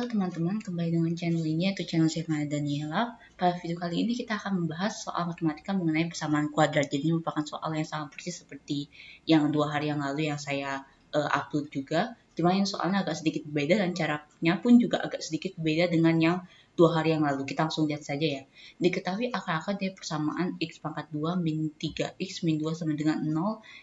Halo teman-teman, kembali dengan channel ini yaitu channel saya Daniela. Pada video kali ini kita akan membahas soal matematika mengenai persamaan kuadrat. Jadi ini merupakan soal yang sama persis seperti yang 2 hari yang lalu yang saya upload juga. Cuma yang soalnya agak sedikit berbeda dan caranya pun juga agak sedikit berbeda dengan yang 2 hari yang lalu. Kita langsung lihat saja ya. Diketahui akar-akar dari persamaan x pangkat 2 min 3x min 2 sama dengan 0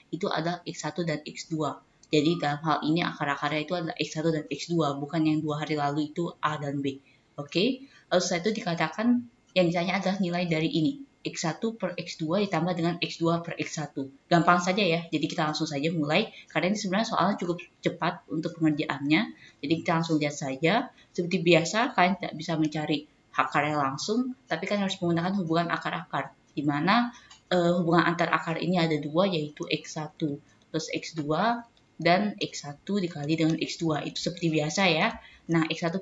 itu adalah x1 dan x2. Jadi dalam hal ini akar-akarnya itu adalah x1 dan x2, bukan yang 2 hari lalu itu a dan b. Oke, lalu setelah itu dikatakan yang ditanya adalah nilai dari ini, x1 per x2 ditambah dengan x2 per x1. Gampang saja ya, jadi kita langsung saja mulai, karena ini sebenarnya soalnya cukup cepat untuk pengerjaannya. Jadi kita langsung lihat saja. Seperti biasa, kalian tidak bisa mencari akarnya langsung, tapi kan harus menggunakan hubungan akar-akar, di mana hubungan antar akar ini ada dua, yaitu x1 plus x2, dan x1 dikali dengan x2. Itu seperti biasa ya. Nah, x1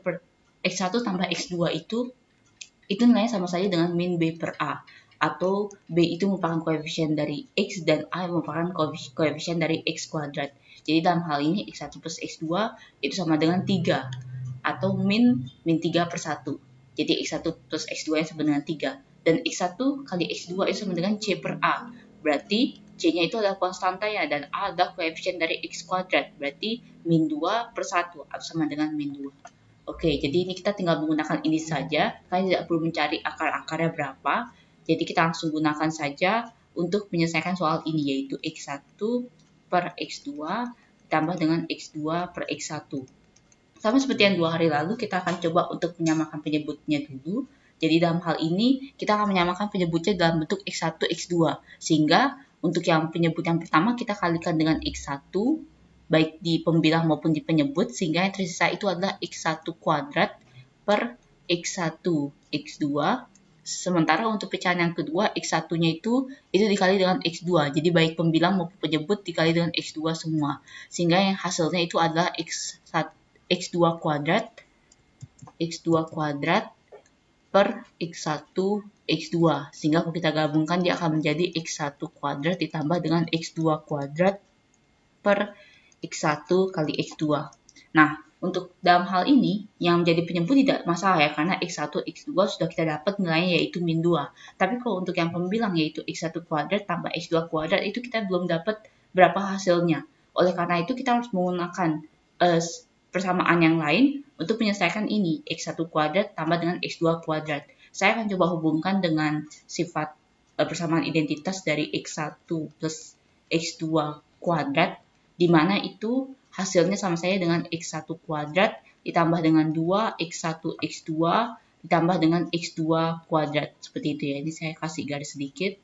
tambah x2 itu nilainya sama saja dengan min b per a. Atau b itu merupakan koefisien dari x dan a merupakan koefisien dari x kuadrat. Jadi dalam hal ini x1 plus x2 itu sama dengan 3. Atau min 3 per 1. Jadi x1 plus x2 yang sama dengan 3. Dan x1 kali x2 itu sama dengan c per a. Berarti C-nya itu adalah konstantanya dan A adalah koefisien dari X kuadrat. Berarti min 2 per 1 atau sama dengan min 2. Oke, jadi ini kita tinggal menggunakan ini saja. Kalian tidak perlu mencari akar-akarnya berapa. Jadi kita langsung gunakan saja untuk menyelesaikan soal ini, yaitu X1 per X2 ditambah dengan X2 per X1. Sama seperti yang 2 hari lalu, kita akan coba untuk menyamakan penyebutnya dulu. Jadi dalam hal ini, kita akan menyamakan penyebutnya dalam bentuk X1, X2. Sehingga untuk yang penyebut yang pertama kita kalikan dengan x1 baik di pembilang maupun di penyebut, sehingga yang tersisa itu adalah x1 kuadrat per x1 x2. Sementara untuk pecahan yang kedua x1-nya itu dikali dengan x2. Jadi baik pembilang maupun penyebut dikali dengan x2 semua. Sehingga yang hasilnya itu adalah x2 kuadrat per x1 x2, sehingga kalau kita gabungkan dia akan menjadi x1 kuadrat ditambah dengan x2 kuadrat per x1 kali x2. Nah, untuk dalam hal ini yang menjadi penyebut tidak masalah ya, karena x1 x2 sudah kita dapat nilainya yaitu min 2. Tapi kalau untuk yang pembilang yaitu x1 kuadrat tambah x2 kuadrat itu kita belum dapat berapa hasilnya. Oleh karena itu kita harus menggunakan persamaan yang lain untuk menyelesaikan ini, x1 kuadrat tambah dengan x2 kuadrat. Saya akan coba hubungkan dengan sifat persamaan identitas dari x1 plus x2 kuadrat, di mana itu hasilnya sama saja dengan x1 kuadrat ditambah dengan 2 x1 x2 ditambah dengan x2 kuadrat. Seperti itu ya, ini saya kasih garis sedikit.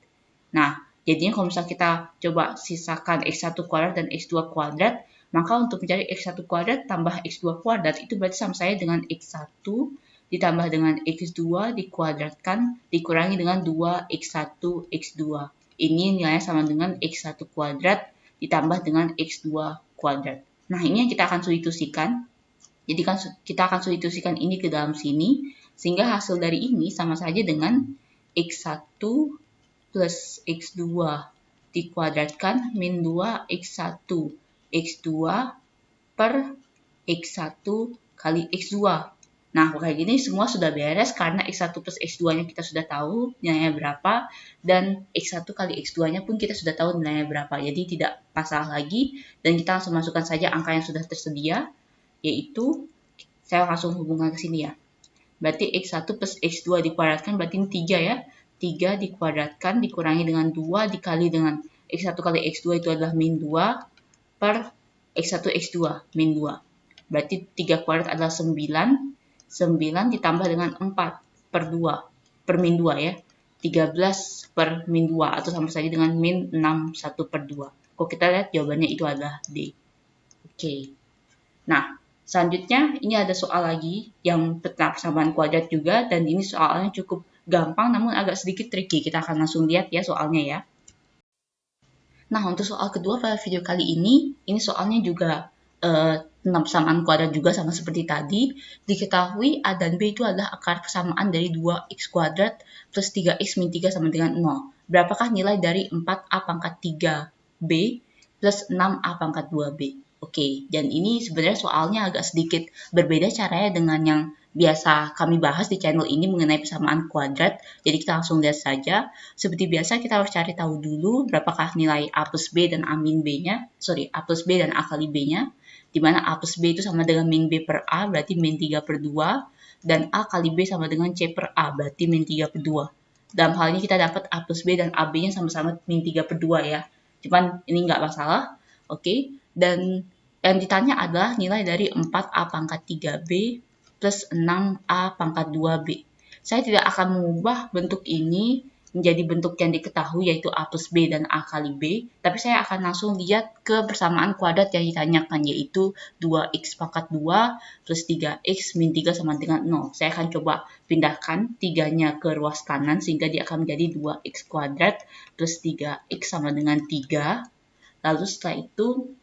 Nah, jadinya kalau misalnya kita coba sisakan x1 kuadrat dan x2 kuadrat, maka untuk mencari x1 kuadrat tambah x2 kuadrat itu berarti sama saja dengan x1 ditambah dengan x2 dikuadratkan dikurangi dengan 2x1 x2. Ini nilainya sama dengan x1 kuadrat ditambah dengan x2 kuadrat. Nah, ini yang kita akan substitusikan. Jadi kita akan substitusikan ini ke dalam sini, sehingga hasil dari ini sama saja dengan x1 plus x2 dikuadratkan min 2x1 x2 per x1 kali x2. Nah, kayak gini semua sudah beres karena x1 plus x2-nya kita sudah tahu nilainya berapa, dan x1 kali x2-nya pun kita sudah tahu nilainya berapa. Jadi tidak masalah lagi, dan kita langsung masukkan saja angka yang sudah tersedia, yaitu saya langsung hubungkan ke sini ya. Berarti x1 plus x2 dikuadratkan berarti ini 3 ya. 3 dikuadratkan dikurangi dengan 2 dikali dengan x1 kali x2 itu adalah min 2 per x1 x2 min 2. Berarti 3 kuadrat adalah 9. 9 ditambah dengan 4 per 2 per min 2 ya. 13 per min 2 atau sama saja dengan min 6 1 per 2. Kalau kita lihat jawabannya itu adalah D. Oke. Nah, selanjutnya ini ada soal lagi yang tentang persamaan kuadrat juga, dan ini soalnya cukup gampang namun agak sedikit tricky. Kita akan langsung lihat ya soalnya ya. Nah, untuk soal kedua pada video kali ini soalnya juga tentang persamaan kuadrat juga sama seperti tadi. Diketahui A dan B itu adalah akar kesamaan dari 2x kuadrat plus 3x min 3 sama dengan 0. Berapakah nilai dari 4a pangkat 3b plus 6a pangkat 2b? Oke, dan ini sebenarnya soalnya agak sedikit berbeda caranya dengan yang biasa kami bahas di channel ini mengenai persamaan kuadrat. Jadi kita langsung lihat saja. Seperti biasa kita harus cari tahu dulu berapakah nilai A plus B dan A min B-nya. A plus B dan A kali B-nya. Di mana A plus B itu sama dengan min B per A, berarti min 3 per 2. Dan A kali B sama dengan C per A, berarti min 3 per 2. Dalam hal ini kita dapat A plus B dan AB-nya sama-sama min 3 per 2 ya. Cuman ini nggak masalah. Oke, dan yang ditanya adalah nilai dari 4A pangkat 3B plus 6A pangkat 2B. Saya tidak akan mengubah bentuk ini menjadi bentuk yang diketahui yaitu A plus B dan A kali B, tapi saya akan langsung lihat ke persamaan kuadrat yang ditanyakan yaitu 2x pangkat 2 plus 3x min 3 sama dengan 0. Saya akan coba pindahkan 3-nya ke ruas kanan sehingga dia akan menjadi 2x kuadrat plus 3x sama dengan 3. Lalu setelah itu,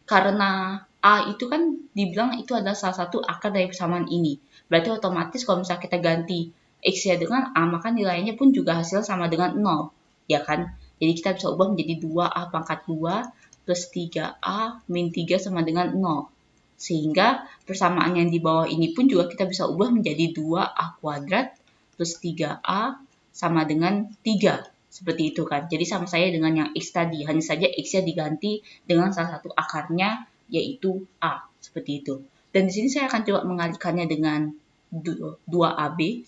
karena A itu kan dibilang itu adalah salah satu akar dari persamaan ini. Berarti otomatis kalau misalnya kita ganti X-nya dengan A, maka nilainya pun juga hasil sama dengan 0. Ya kan? Jadi kita bisa ubah menjadi 2A pangkat 2 plus 3A min 3 sama dengan 0. Sehingga persamaan yang di bawah ini pun juga kita bisa ubah menjadi 2A kuadrat plus 3A sama dengan 3. Seperti itu kan. Jadi sama saya dengan yang X tadi. Hanya saja X-nya diganti dengan salah satu akarnya yaitu A. Seperti itu. Dan di sini saya akan coba mengalihkannya dengan 2AB.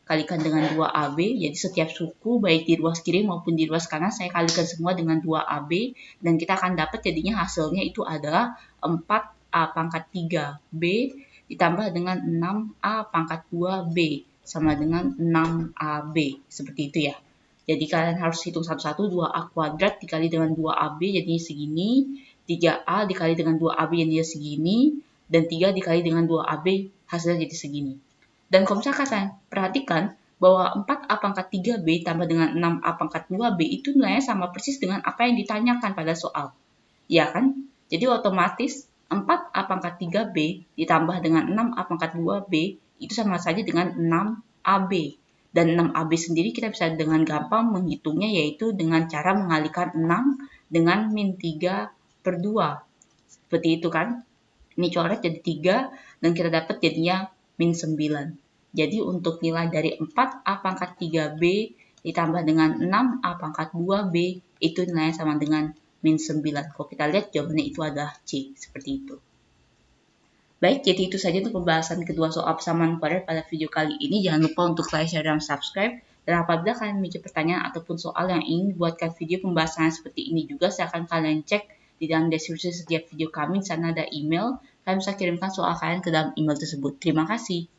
Kalikan dengan 2AB. Jadi setiap suku baik di ruas kiri maupun di ruas kanan saya kalikan semua dengan 2AB. Dan kita akan dapat jadinya hasilnya itu adalah 4A pangkat 3B ditambah dengan 6A pangkat 2B sama dengan 6AB. Seperti itu ya. Jadi kalian harus hitung satu-satu, 2A kuadrat dikali dengan 2AB jadinya segini, 3A dikali dengan 2AB jadinya segini, dan 3 dikali dengan 2AB hasilnya jadi segini. Dan kalau misalnya kalian perhatikan bahwa 4A pangkat 3B tambah dengan 6A pangkat 2B itu nilainya sama persis dengan apa yang ditanyakan pada soal. Ya kan? Jadi otomatis 4A pangkat 3B ditambah dengan 6A pangkat 2B itu sama saja dengan 6AB. Dan 6AB sendiri kita bisa dengan gampang menghitungnya yaitu dengan cara mengalihkan 6 dengan min 3 per 2. Seperti itu kan. Ini coret jadi 3 dan kita dapat jadinya min 9. Jadi untuk nilai dari 4A pangkat 3B ditambah dengan 6A pangkat 2B itu nilainya sama dengan min 9. Kalau kita lihat jawabannya itu adalah C. Seperti itu. Baik, jadi itu saja untuk pembahasan kedua soal persamaan kuadrat pada video kali ini. Jangan lupa untuk like, share, dan subscribe. Dan apabila kalian memiliki pertanyaan ataupun soal yang ingin dibuatkan video pembahasan seperti ini juga, silakan kalian cek di dalam deskripsi setiap video kami. Di sana ada email. Kalian bisa kirimkan soal kalian ke dalam email tersebut. Terima kasih.